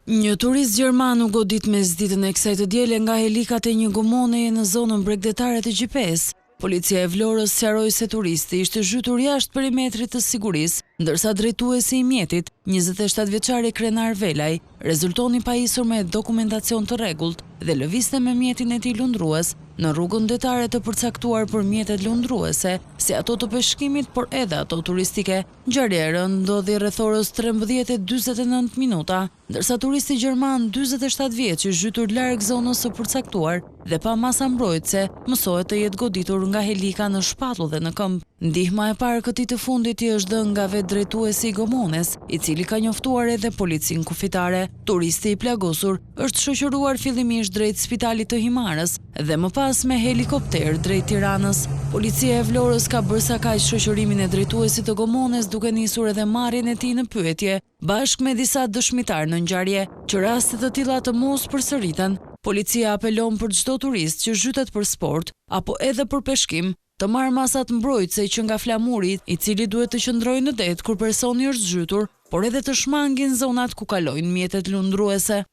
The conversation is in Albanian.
Një turist gjerman u godit mes ditën e kësaj të diele nga helikat e një gomoneje në zonën bregdetare të Gjipës. Policia e Vlorës sqaroi se turisti ishte zhytur jashtë perimetrit të sigurisë, ndërsa drejtuesi i mjetit, 27 vjeçari Krenar Velaj, rezultoni pajisur me dokumentacion të rregullt dhe lëvizte me mjetin e tij lundrues në rrugën detare të përcaktuar për mjetet lundruese, si ato të peshkimit, por edhe ato turistike. Ngjarja e rëndë ndodhi rreth orës 13:49 minuta, ndërsa turisti gjerman 47 vjeç i zhytur larg zonës së përcaktuar dhe pa masa mbrojtëse, mësohet të jetë goditur nga helika në shpatull dhe në këmbë. Ndihma e parë këtij të fundit i është dhënë nga vetë drejtuesi i gomones, i cili ka njoftuar edhe policinë kufitare. Turisti i plagosur është shoqëruar fillimisht drejt spitalit të Himarës dhe më pas me helikopter drejt Tiranës. Policia e Vlorës ka bërë sa kaq shoqërimin e drejtuesit të gomones, duke nisur edhe marrjen e tij në pyetje, bashkë me disa dëshmitar në ngjarje, që raste të tilla të mos përsëriten. Policia apelon për çdo turist që zhytet për sport apo edhe për peshkim të marrë masat mbrojtëse që nga flamuri, i cili duhet të qëndrojë në det kur personi është zhytur, por edhe të shmangin zonat ku kalojnë mjetet lundruese.